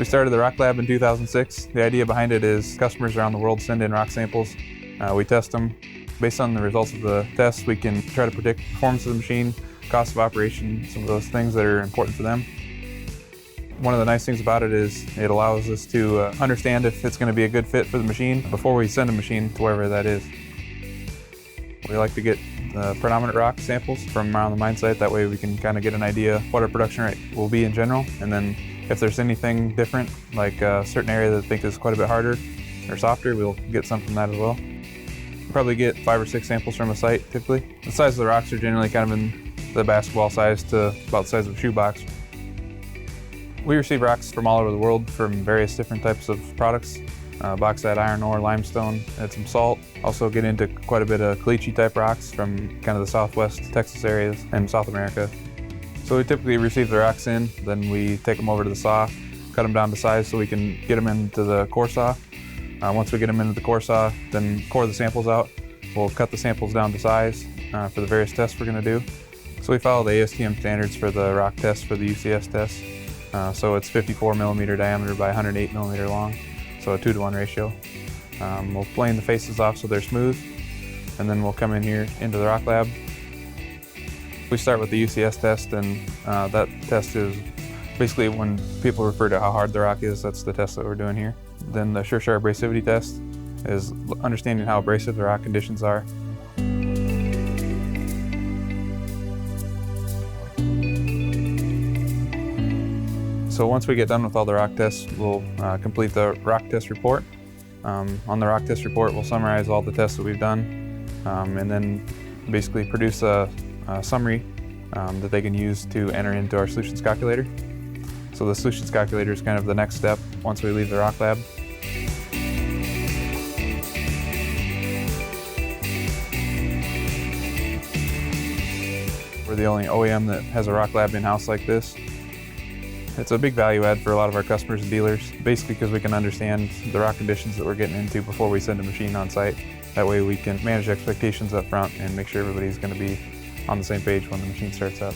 We started the Rock Lab in 2006. The idea behind it is customers around the world send in rock samples. We test them. Based on the results of the tests, we can try to predict performance of the machine, cost of operation, some of those things that are important for them. One of the nice things about it is it allows us to understand if it's going to be a good fit for the machine before we send a machine to wherever that is. We like to get predominant rock samples from around the mine site. That way we can kind of get an idea what our production rate will be in general. And then if there's anything different, like a certain area that I think is quite a bit harder or softer, we'll get some from that as well. We'll probably get 5 or 6 samples from a site typically. The size of the rocks are generally kind of in the basketball size to about the size of a shoebox. We receive rocks from all over the world from various different types of products. Bauxite, iron ore, limestone, and some salt. Also get into quite a bit of caliche type rocks from kind of the southwest Texas areas and South America. So we typically receive the rocks in, then we take them over to the saw, cut them down to size so we can get them into the core saw. Once we get them into the core saw, then core the samples out. We'll cut the samples down to size for the various tests we're going to do. So we follow the ASTM standards for the rock test for the UCS test. So it's 54 millimeter diameter by 108 millimeter long. So a 2-to-1 ratio. We'll plane the faces off so they're smooth, and then we'll come in here into the Rock Lab. We start with the UCS test, and that test is basically when people refer to how hard the rock is, that's the test that we're doing here. Then the Sure abrasivity test is understanding how abrasive the rock conditions are. So once we get done with all the rock tests, we'll complete the rock test report. On the rock test report, we'll summarize all the tests that we've done, and then basically produce a summary that they can use to enter into our solutions calculator. So the solutions calculator is kind of the next step once we leave the Rock Lab. We're the only OEM that has a Rock Lab in-house like this. It's a big value add for a lot of our customers and dealers, basically because we can understand the rock conditions that we're getting into before we send a machine on site. That way we can manage expectations up front and make sure everybody's going to be on the same page when the machine starts up.